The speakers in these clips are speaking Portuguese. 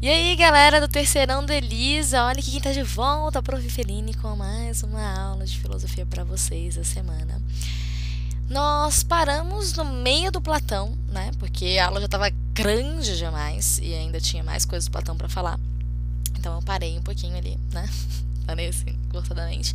E aí, galera do Terceirão da Elisa, olha que quem tá de volta, Prof. Feline, com mais uma aula de filosofia para vocês essa semana. Nós paramos no meio do Platão, né? Porque a aula já estava grande demais e ainda tinha mais coisas do Platão para falar. Então eu parei um pouquinho ali, né? Parei assim, forçadamente.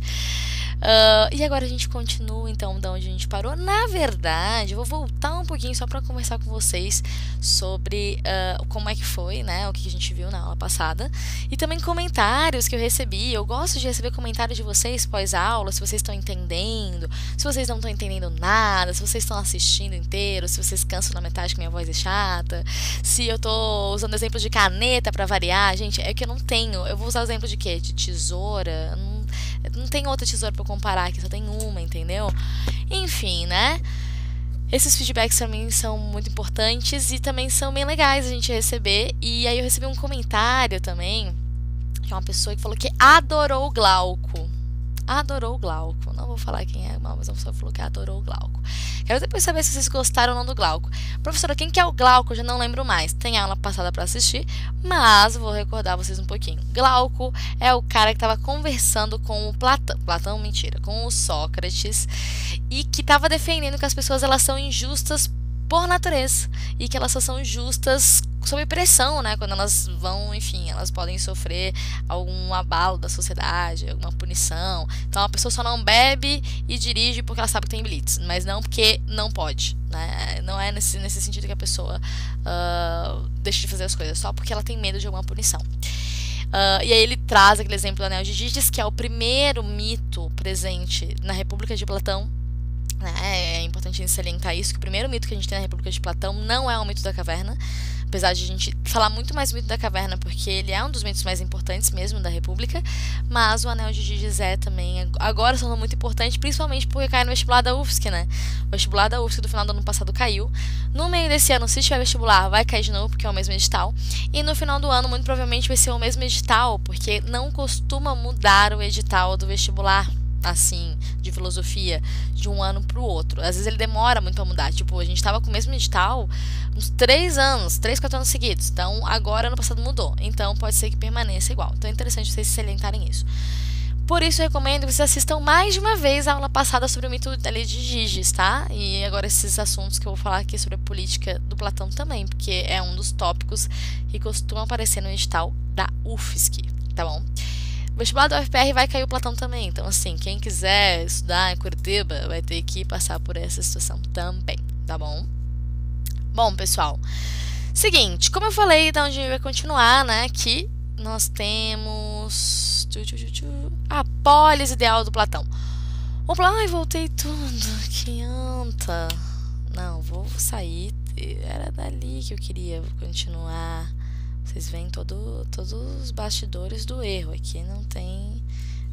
E agora a gente continua então de onde a gente parou. Na verdade, eu vou voltar um pouquinho só para conversar com vocês sobre como é que foi, né? O que a gente viu na aula passada. E também comentários que eu recebi. Eu gosto de receber comentários de vocês pós-aula, se vocês estão entendendo, se vocês não estão entendendo nada, se vocês estão assistindo inteiro, se vocês cansam na metade que minha voz é chata, se eu tô usando exemplo de caneta para variar. Gente, é que eu não tenho. Eu vou usar o exemplo de quê? De tesoura? Não tem outra tesoura pra eu comparar aqui, só tem uma, entendeu? Enfim, né? Esses feedbacks pra mim são muito importantes e também são bem legais a gente receber. E aí eu recebi um comentário também de uma pessoa que falou que adorou o Glauco. Adorou o Glauco. Não vou falar quem é, mas a pessoa falou que adorou o Glauco. Quero depois saber se vocês gostaram ou não do Glauco. Professora, quem que é o Glauco? Eu já não lembro mais. Tem aula passada para assistir, mas vou recordar vocês um pouquinho. Glauco é o cara que estava conversando com o Platão, mentira, com o Sócrates, e que estava defendendo que as pessoas elas são injustas por natureza e que elas só são justas sob pressão, né? Quando elas vão, enfim, elas podem sofrer algum abalo da sociedade, alguma punição. Então a pessoa só não bebe e dirige porque ela sabe que tem blitz, mas não porque não pode, né? Não é nesse sentido que a pessoa deixa de fazer as coisas, só porque ela tem medo de alguma punição. E aí ele traz aquele exemplo do Anel de Giges, que é o primeiro mito presente na República de Platão. É importante a gente salientar isso, que o primeiro mito que a gente tem na República de Platão não é o mito da caverna, apesar de a gente falar muito mais do mito da caverna, porque ele é um dos mitos mais importantes mesmo da República, mas o Anel de Giges é também, agora sendo muito importante, principalmente porque cai no vestibular da UFSC, né? O vestibular da UFSC do final do ano passado caiu, no meio desse ano, se tiver vestibular, vai cair de novo, porque é o mesmo edital, e no final do ano, muito provavelmente vai ser o mesmo edital, porque não costuma mudar o edital do vestibular, assim, de filosofia, de um ano pro outro. Às vezes ele demora muito pra mudar. Tipo, a gente tava com o mesmo edital uns 3 anos, 3, 4 anos seguidos. Então, agora, ano passado mudou. Então, pode ser que permaneça igual. Então, é interessante vocês salientarem isso. Por isso, eu recomendo que vocês assistam mais de uma vez a aula passada sobre o mito ali de Giges, tá? E agora esses assuntos que eu vou falar aqui sobre a política do Platão também, porque é um dos tópicos que costuma aparecer no edital da UFSC, tá bom? O vestibular da UFPR vai cair o Platão também. Então, assim, quem quiser estudar em Curitiba vai ter que passar por essa situação também, tá bom? Bom, pessoal, seguinte, como eu falei, da onde vai continuar, né, que nós temos a polis ideal do Platão. Ai, voltei tudo, que anta. Não, vou sair, era dali que eu queria continuar. Vocês veem todos os bastidores do erro. Aqui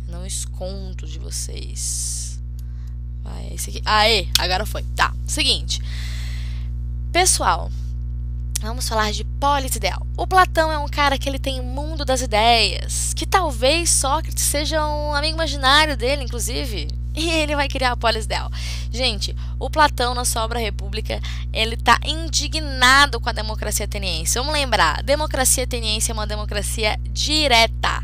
não escondo de vocês. Vai, esse aqui. Aê, agora foi. Tá, seguinte. Pessoal, vamos falar de polis ideal. O Platão é um cara que ele tem o mundo das ideias, que talvez Sócrates seja um amigo imaginário dele, inclusive. E ele vai criar a polis ideal. Gente, o Platão, na sua obra República, ele tá indignado com a democracia ateniense. Vamos lembrar, democracia ateniense é uma democracia direta.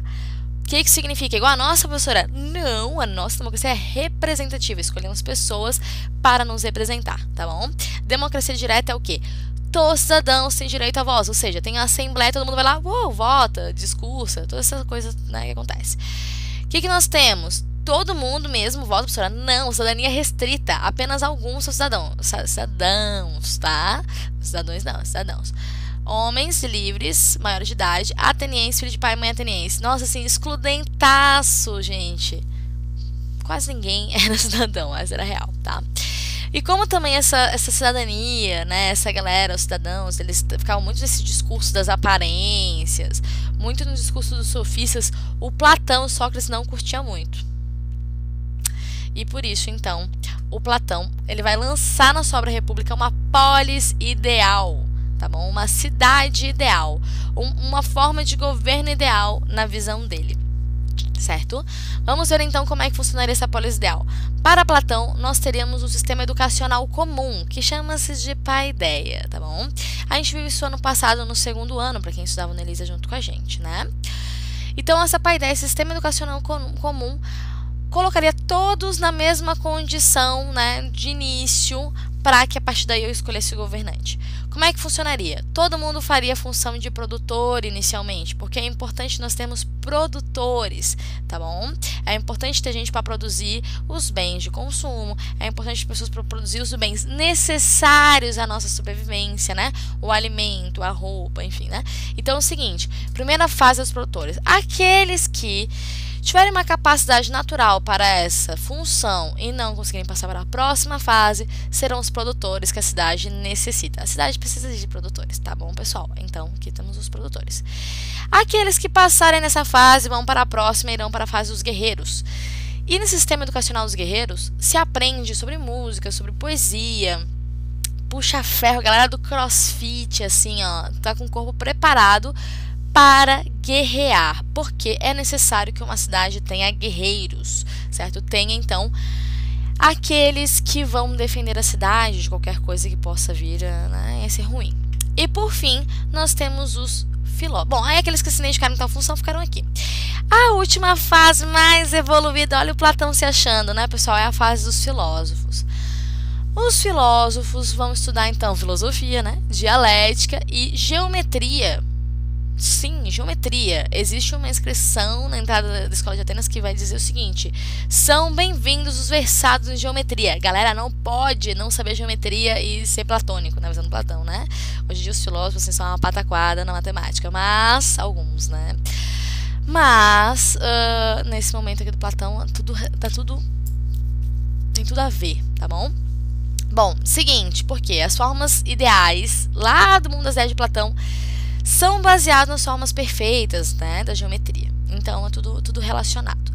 O que significa? Igual a nossa, professora? Não, a nossa democracia é representativa. Escolhemos pessoas para nos representar, tá bom? Democracia direta é o quê? Todos os cidadãos têm direito à voz, ou seja, tem a assembleia, todo mundo vai lá, vota, discursa, todas essas coisas, né, que acontece. O que nós temos? Todo mundo mesmo vota, professora? Não, cidadania restrita. Apenas alguns são cidadãos, tá? Cidadãos não, cidadãos. Homens livres, maiores de idade, atenienses, filho de pai e mãe ateniense. Nossa, assim, excludentaço, gente. Quase ninguém era cidadão, mas era real, tá? E como também essa cidadania, né, essa galera, os cidadãos, eles ficavam muito nesse discurso das aparências, muito no discurso dos sofistas, o Platão, o Sócrates não curtia muito. E por isso, então, o Platão ele vai lançar na sua obra República uma polis ideal, tá bom? Uma cidade ideal, uma forma de governo ideal na visão dele. certo? Vamos ver então como é que funcionaria essa polis ideal. Para Platão, nós teríamos um sistema educacional comum, que chama-se de paideia, tá bom? A gente viu isso ano passado no segundo ano, para quem estudava na Elisa junto com a gente, né? Então, essa paideia, esse sistema educacional comum, colocaria todos na mesma condição, né, de início, para que a partir daí eu escolhesse o governante. Como é que funcionaria? Todo mundo faria a função de produtor inicialmente, porque é importante nós termos produtores, tá bom? É importante ter gente para produzir os bens de consumo, é importante ter pessoas para produzir os bens necessários à nossa sobrevivência, né? O alimento, a roupa, enfim, né? Então é o seguinte, primeira fase dos produtores, aqueles que tiverem uma capacidade natural para essa função e não conseguirem passar para a próxima fase, serão os produtores que a cidade necessita. A cidade precisa de produtores, tá bom, pessoal? Então, aqui temos os produtores. Aqueles que passarem nessa fase vão para a próxima e irão para a fase dos guerreiros. E nesse sistema educacional dos guerreiros, se aprende sobre música, sobre poesia, puxa ferro, galera do crossfit, assim, ó, tá com o corpo preparado para guerrear, porque é necessário que uma cidade tenha guerreiros, certo? Tenha, então, aqueles que vão defender a cidade de qualquer coisa que possa vir, né, a ser ruim. E, por fim, nós temos os filósofos. Bom, aí aqueles que se identificaram em tal função ficaram aqui. A última fase mais evoluída, olha o Platão se achando, né, pessoal? É a fase dos filósofos. Os filósofos vão estudar, então, filosofia, né, dialética e geometria. Sim, geometria. Existe uma inscrição na entrada da Escola de Atenas que vai dizer o seguinte: são bem-vindos os versados em geometria. Galera, não pode não saber geometria e ser platônico, né? Usando Platão, né? Hoje em dia os filósofos assim, são uma pataquada na matemática, mas alguns, né? Mas, nesse momento aqui do Platão, tem tudo a ver, tá bom? Bom, seguinte, porque as formas ideais lá do mundo das ideias de Platão são baseados nas formas perfeitas, né, da geometria. Então, é tudo relacionado.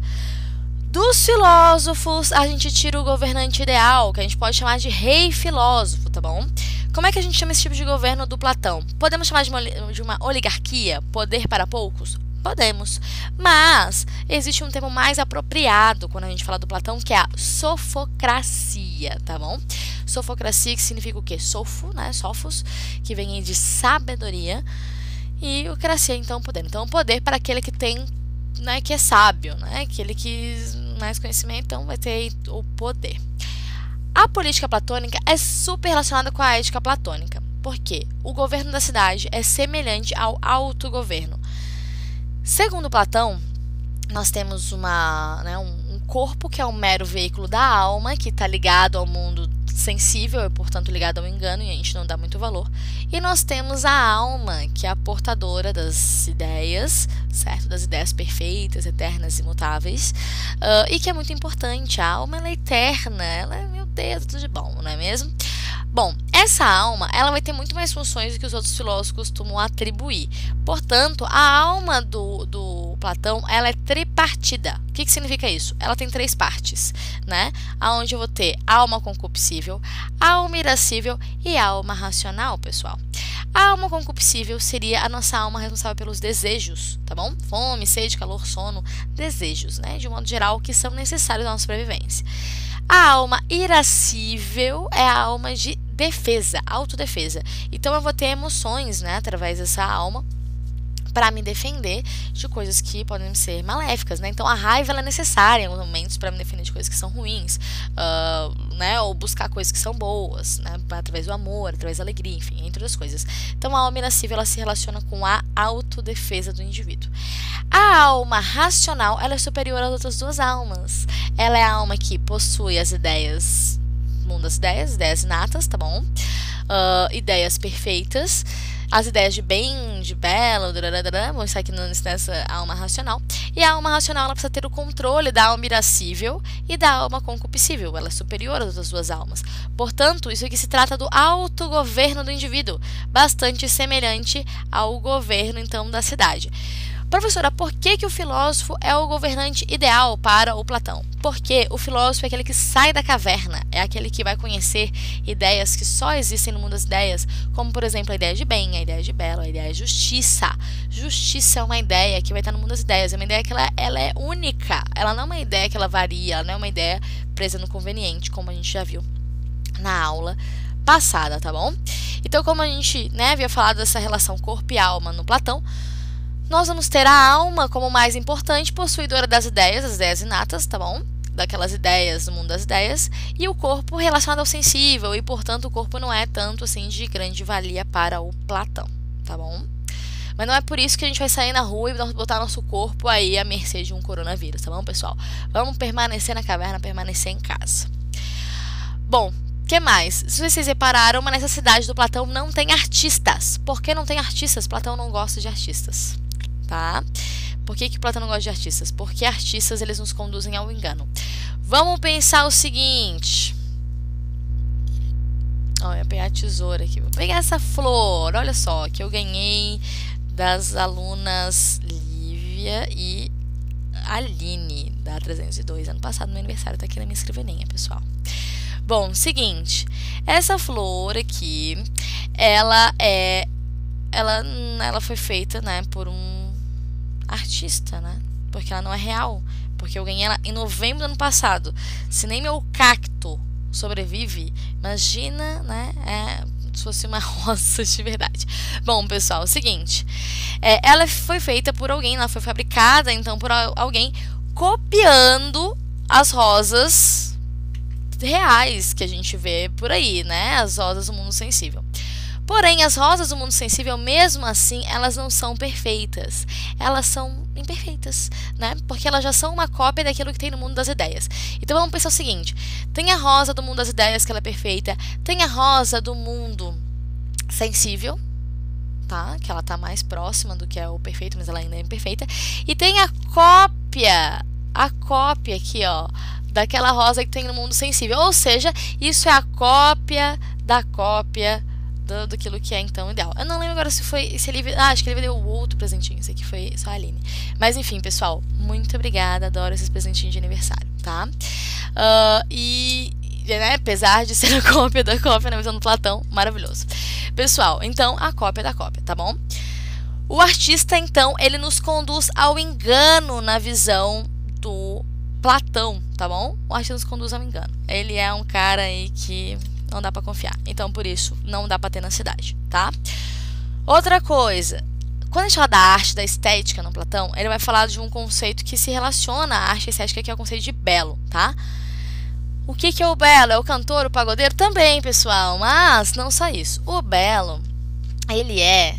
Dos filósofos, a gente tira o governante ideal, que a gente pode chamar de rei filósofo, tá bom? Como é que a gente chama esse tipo de governo do Platão? Podemos chamar de uma oligarquia? Poder para poucos? Podemos. Mas existe um termo mais apropriado quando a gente fala do Platão, que é a sofocracia, tá bom? Sofocracia, que significa o quê? Sofo, né? Sofos, que vem de sabedoria. E o cracia, então, poder. Então, o poder para aquele que tem, né, que é sábio, né? Aquele que mais conhecimento, então, vai ter o poder. A política platônica é super relacionada com a ética platônica. Por quê? O governo da cidade é semelhante ao autogoverno. Segundo Platão, nós temos um corpo que é um mero veículo da alma, que está ligado ao mundo sensível e, portanto, ligado ao engano, e a gente não dá muito valor. E nós temos a alma, que é a portadora das ideias, certo? Das ideias perfeitas, eternas, imutáveis, e que é muito importante. A alma, ela é eterna, ela é, meu Deus, tudo de bom, não é mesmo? Bom, essa alma, ela vai ter muito mais funções do que os outros filósofos costumam atribuir. Portanto, a alma do Platão, ela é tripartida. O que significa isso? Ela tem 3 partes, né? Onde eu vou ter alma concupiscível, alma irascível e alma racional, pessoal. A alma concupiscível seria a nossa alma responsável pelos desejos, tá bom? Fome, sede, calor, sono, desejos, né? De um modo geral, que são necessários à nossa sobrevivência. A alma irascível é a alma de defesa, autodefesa. Então eu vou ter emoções, né, através dessa alma para me defender de coisas que podem ser maléficas, né? Então a raiva ela é necessária em alguns momentos para me defender de coisas que são ruins, né? Ou buscar coisas que são boas, né? Através do amor, através da alegria, enfim, entre outras coisas. Então a alma irascível ela se relaciona com a autodefesa do indivíduo. A alma racional ela é superior às outras 2 almas. Ela é a alma que possui as ideias, mundo das ideias inatas, tá bom? Ideias perfeitas, as ideias de bem, de belo, vão estar aqui nessa alma racional. E a alma racional ela precisa ter o controle da alma irascível e da alma concupiscível. Ela é superior às outras 2 almas. Portanto, isso aqui se trata do autogoverno do indivíduo, bastante semelhante ao governo, então, da cidade. Professora, por que que o filósofo é o governante ideal para o Platão? Porque o filósofo é aquele que sai da caverna, é aquele que vai conhecer ideias que só existem no mundo das ideias, como, por exemplo, a ideia de bem, a ideia de belo, a ideia de justiça. Justiça é uma ideia que vai estar no mundo das ideias, é uma ideia que ela é única, ela não é uma ideia que ela varia, ela não é uma ideia presa no conveniente, como a gente já viu na aula passada, tá bom? Então, como a gente, né, havia falado dessa relação corpo e alma no Platão, nós vamos ter a alma como mais importante, possuidora das ideias, as ideias inatas, tá bom? Daquelas ideias do mundo das ideias, e o corpo relacionado ao sensível, e portanto o corpo não é tanto assim de grande valia para o Platão, tá bom? Mas não é por isso que a gente vai sair na rua e botar nosso corpo aí à mercê de um coronavírus, tá bom, pessoal? Vamos permanecer na caverna, permanecer em casa. Bom, o que mais? Se vocês repararam, uma necessidade do Platão não tem artistas. Por que não tem artistas? Platão não gosta de artistas, tá? Por que que Platão não gosta de artistas? Porque artistas, eles nos conduzem ao engano. Vamos pensar o seguinte. Ó, eu ia pegar a tesoura aqui. Vou pegar essa flor, olha só, que eu ganhei das alunas Lívia e Aline, da 302, ano passado, no meu aniversário, tá aqui na minha escrivaninha, pessoal. Bom, seguinte, essa flor aqui, ela foi feita, né, por um artista, né, porque ela não é real, porque eu ganhei ela em novembro do ano passado. Se nem meu cacto sobrevive, imagina, né, se fosse uma rosa de verdade. Bom, pessoal, é o seguinte, ela foi feita por alguém, ela foi fabricada, então, por alguém copiando as rosas reais que a gente vê por aí, né? As rosas do mundo sensível. Porém, as rosas do mundo sensível, mesmo assim, elas não são perfeitas. Elas são imperfeitas, né? Porque elas já são uma cópia daquilo que tem no mundo das ideias. Então vamos pensar o seguinte: tem a rosa do mundo das ideias, que ela é perfeita, tem a rosa do mundo sensível, tá? Que ela tá mais próxima do que é o perfeito, mas ela ainda é imperfeita. E tem a cópia aqui, ó, daquela rosa que tem no mundo sensível. Ou seja, isso é a cópia da cópia daquilo que é então ideal. Eu não lembro agora se ele acho que ele deu outro presentinho. Esse aqui foi só a Aline. Mas enfim, pessoal, muito obrigada. Adoro esses presentinhos de aniversário, tá? Né, apesar de ser a cópia da cópia na visão do Platão, maravilhoso. Pessoal, então, a cópia da cópia, tá bom? O artista, então, ele nos conduz ao engano na visão do Platão, tá bom? O artista nos conduz ao engano. Ele é um cara aí que não dá pra confiar. Então, por isso, não dá pra ter na cidade, tá? Outra coisa, quando a gente fala da arte, da estética no Platão, ele vai falar de um conceito que se relaciona à arte estética, que é o conceito de belo, tá? O que é o belo? É o cantor, o pagodeiro? Também, pessoal, mas não só isso. O belo, ele é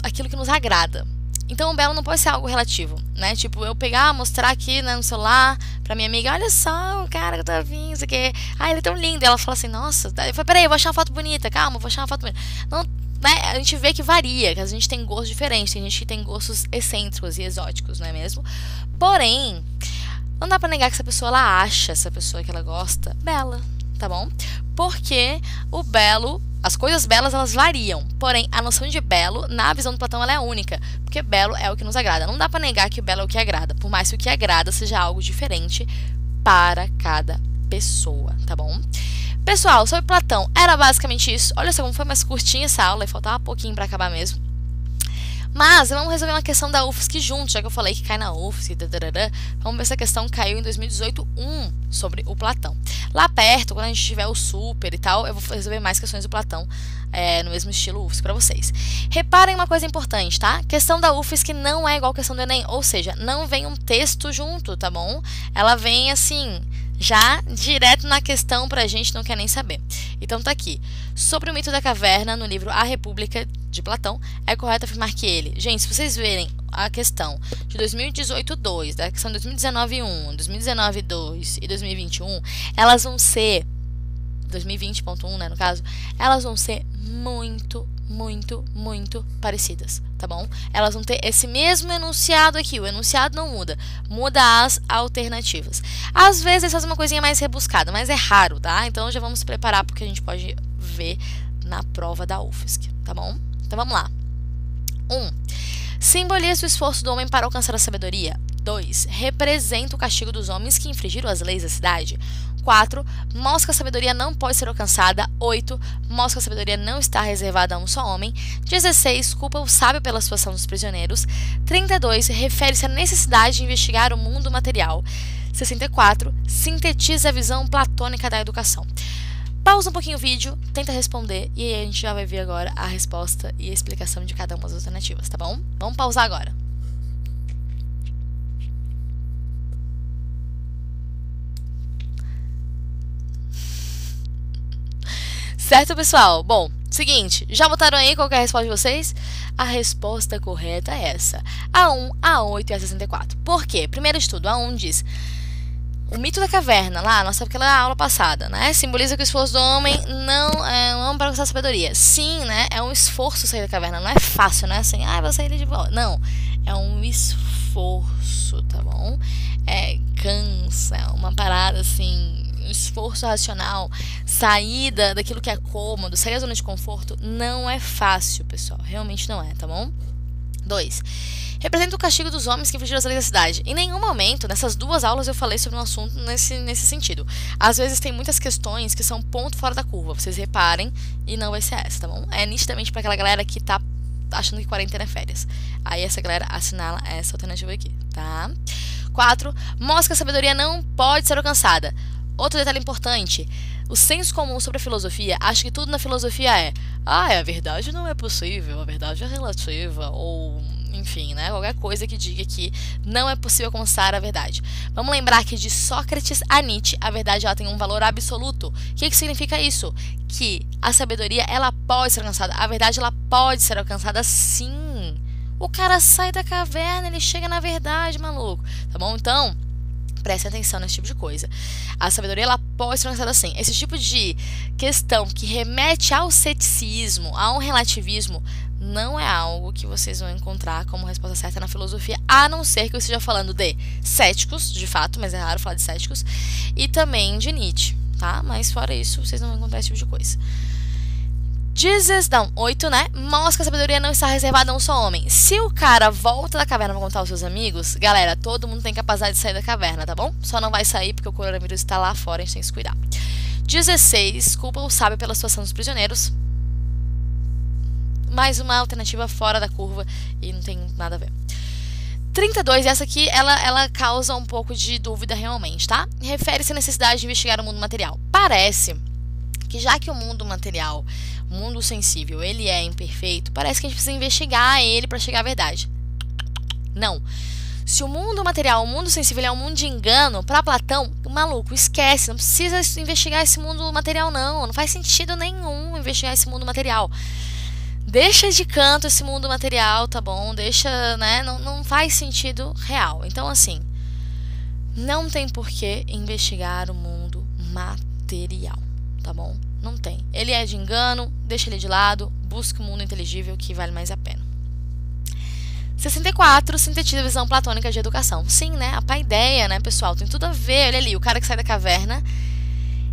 aquilo que nos agrada. Então, o belo não pode ser algo relativo, né? Tipo, eu pegar, mostrar aqui, né, no celular pra minha amiga, olha só o cara que eu tô vindo, isso aqui. Ah, ele é tão lindo. E ela fala assim, nossa, eu falei, peraí, eu vou achar uma foto bonita, calma, eu vou achar uma foto bonita. Não, né? A gente vê que varia, que a gente tem gostos diferentes, tem gente que tem gostos excêntricos e exóticos, não é mesmo? Porém, não dá pra negar que essa pessoa, ela acha essa pessoa que ela gosta bela, tá bom? Porque o belo, as coisas belas, elas variam. Porém, a noção de belo, na visão do Platão, ela é única. Porque belo é o que nos agrada. Não dá pra negar que o belo é o que agrada. Por mais que o que agrada seja algo diferente para cada pessoa, tá bom? Pessoal, sobre Platão, era basicamente isso. Olha só como foi mais curtinha essa aula e faltava pouquinho pra acabar mesmo. Mas vamos resolver uma questão da UFSC junto, já que eu falei que cai na UFSC. Vamos ver se a questão caiu em 2018, sobre o Platão. Lá perto, quando a gente tiver o super e tal, eu vou resolver mais questões do Platão no mesmo estilo UFSC pra vocês. Reparem uma coisa importante, tá? Questão da UFSC não é igual a questão do Enem, ou seja, não vem um texto junto, tá bom? Ela vem assim, já direto na questão pra gente não quer nem saber. Então tá aqui. Sobre o mito da caverna, no livro A República, de Platão, é correto afirmar que ele... Gente, se vocês verem a questão de 2018-2, da questão de 2019-1, 2019-2 e 2021, elas vão ser... 2020.1, né, no caso, elas vão ser muito parecidas, tá bom? Elas vão ter esse mesmo enunciado aqui, o enunciado não muda, muda as alternativas. Às vezes eles fazem uma coisinha mais rebuscada, mas é raro, tá? Então já vamos se preparar porque a gente pode ver na prova da UFSC, tá bom? Então vamos lá. Simboliza o esforço do homem para alcançar a sabedoria. 2. Representa o castigo dos homens que infringiram as leis da cidade. 4. Mostra que a sabedoria não pode ser alcançada. 8. Mostra que a sabedoria não está reservada a um só homem. 16. Culpa o sábio pela situação dos prisioneiros. 32. Refere-se à necessidade de investigar o mundo material. 64. Sintetiza a visão platônica da educação. Pausa um pouquinho o vídeo, tenta responder e aí a gente já vai ver agora a resposta e a explicação de cada uma das alternativas, tá bom? Vamos pausar agora. Certo, pessoal? Bom, seguinte, já botaram aí qual que é a resposta de vocês? A resposta correta é essa, a 1, a 8 e a 64. Por quê? Primeiro de tudo, a 1 diz... O mito da caverna, lá, nossa aquela aula passada, né? Simboliza que o esforço do homem não é um homem para alcançar a sabedoria. Sim, né? É um esforço sair da caverna. Não é fácil, né? Assim, vou sair de volta. Não. É um esforço, tá bom? Cansa. É uma parada, assim, um esforço racional. Saída daquilo que é cômodo, sair da zona de conforto, não é fácil, pessoal. Realmente não é, tá bom? 2. Representa o castigo dos homens que infringiram as leis da cidade. Em nenhum momento, nessas duas aulas, eu falei sobre um assunto nesse sentido. Às vezes tem muitas questões que são ponto fora da curva. Vocês reparem e não vai ser essa, tá bom? É nitidamente para aquela galera que tá achando que quarentena é férias. Aí essa galera assinala essa alternativa aqui, tá? 4. Mostra que a sabedoria não pode ser alcançada. Outro detalhe importante. O senso comum sobre a filosofia acha que tudo na filosofia a verdade não é possível, a verdade é relativa, ou... Enfim, né? Qualquer coisa que diga que não é possível alcançar a verdade. Vamos lembrar que de Sócrates a Nietzsche, a verdade ela tem um valor absoluto. O que significa isso? Que a sabedoria ela pode ser alcançada. A verdade ela pode ser alcançada sim. O cara sai da caverna, ele chega na verdade, maluco. Tá bom? Então, preste atenção nesse tipo de coisa. A sabedoria ela pode ser alcançada assim. Esse tipo de questão que remete ao ceticismo, a um relativismo, não é algo que vocês vão encontrar como resposta certa na filosofia, a não ser que eu esteja falando de céticos, de fato, mas é raro falar de céticos, e também de Nietzsche, tá? Mas fora isso, vocês não vão encontrar esse tipo de coisa. 8, né? Mostra que a sabedoria não está reservada a um só homem. Se o cara volta da caverna pra contar aos seus amigos, galera, todo mundo tem capacidade de sair da caverna, tá bom? Só não vai sair porque o coronavírus está lá fora, a gente tem que se cuidar. 16, culpa o sábio pela situação dos prisioneiros. Mais uma alternativa fora da curva e não tem nada a ver. 32, essa aqui, ela causa um pouco de dúvida realmente, tá? Refere-se à necessidade de investigar o mundo material. Parece que já que o mundo material, o mundo sensível, ele é imperfeito, parece que a gente precisa investigar ele para chegar à verdade. Não. Se o mundo material, o mundo sensível é um mundo de engano, para Platão, maluco, esquece, não precisa investigar esse mundo material não faz sentido nenhum investigar esse mundo material. Deixa de canto esse mundo material, tá bom? Deixa, né? Não faz sentido real. Então, assim, não tem por que investigar o mundo material, tá bom? Não tem. Ele é de engano, deixa ele de lado, busca o mundo inteligível que vale mais a pena. 64, sintetiza a visão platônica de educação. Sim, né? A paideia, né, pessoal? Tem tudo a ver. Olha ali, o cara que sai da caverna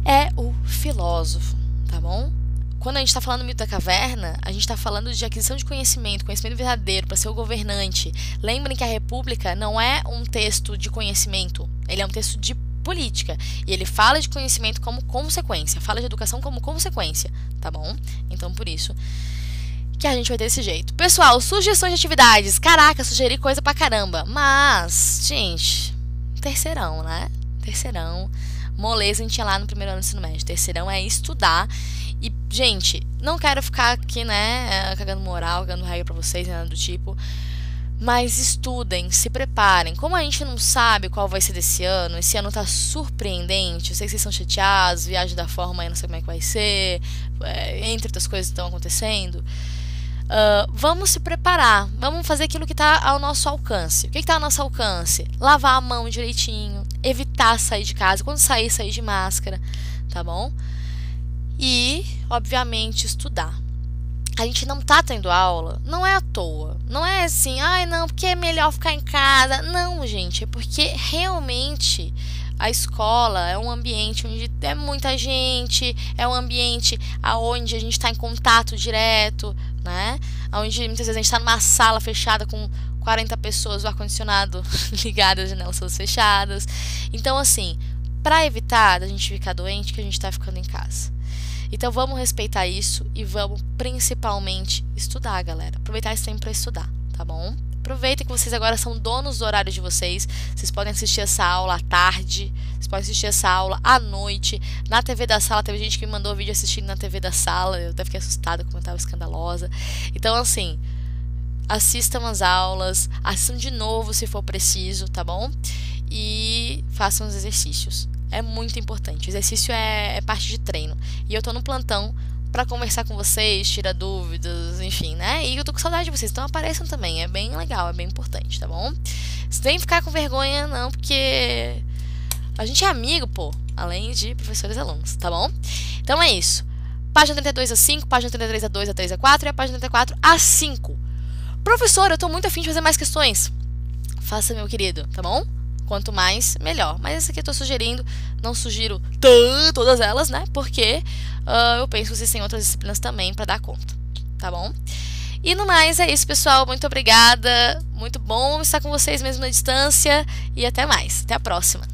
é o filósofo, tá bom? Quando a gente está falando do mito da caverna, a gente está falando de aquisição de conhecimento verdadeiro para ser o governante. Lembrem que a República não é um texto de conhecimento, ele é um texto de política. E ele fala de conhecimento como consequência, fala de educação como consequência, tá bom? Então, por isso que a gente vai ter desse jeito. Pessoal, sugestões de atividades. Caraca, sugeri coisa pra caramba. Mas, gente, terceirão, né? Terceirão. Moleza a gente ia lá no primeiro ano do ensino médio. Terceirão é estudar. E, gente, não quero ficar aqui, né, cagando moral, cagando regra pra vocês, nada do tipo. Mas estudem, se preparem. Como a gente não sabe qual vai ser desse ano, esse ano tá surpreendente. Eu sei que vocês são chateados, viagem da forma aí, não sei como é que vai ser, entre outras coisas que estão acontecendo. Vamos se preparar, vamos fazer aquilo que está ao nosso alcance. O que está ao nosso alcance? Lavar a mão direitinho, evitar sair de casa, quando sair de máscara, tá bom? E, obviamente, estudar. A gente não tá tendo aula, não é à toa, não é assim, ai não, porque é melhor ficar em casa. Não, gente, é porque realmente a escola é um ambiente onde é muita gente, é um ambiente onde a gente está em contato direto, né? Onde muitas vezes a gente está numa sala fechada com 40 pessoas, o ar-condicionado ligado, as janelas todas fechadas. Então, assim, para evitar a gente ficar doente, que a gente está ficando em casa. Então, vamos respeitar isso e vamos principalmente estudar, galera. Aproveitar esse tempo para estudar, tá bom? Aproveitem que vocês agora são donos do horário de vocês. Vocês podem assistir essa aula à tarde, vocês podem assistir essa aula à noite, na TV da sala. Teve gente que me mandou vídeo assistindo na TV da sala, eu até fiquei assustada, como eu estava escandalosa. Então, assim, assistam as aulas, assistam de novo se for preciso, tá bom? E façam os exercícios. É muito importante. O exercício é parte de treino. E eu tô no plantão pra conversar com vocês, tirar dúvidas, enfim, né? E eu tô com saudade de vocês, então apareçam também. É bem legal, é bem importante, tá bom? Sem ficar com vergonha, não, porque a gente é amigo, pô, além de professores e alunos, tá bom? Então é isso. Página 32 a 5, página 33 a 2, a 3 a 4 e a página 34 a 5. Professor, eu tô muito afim de fazer mais questões. Faça, meu querido, tá bom? Quanto mais, melhor. Mas essa aqui eu tô sugerindo, não sugiro todas elas, né? Porque eu penso que vocês têm outras disciplinas também pra dar conta, tá bom? E no mais, é isso, pessoal. Muito obrigada. Muito bom estar com vocês mesmo na distância. E até mais. Até a próxima.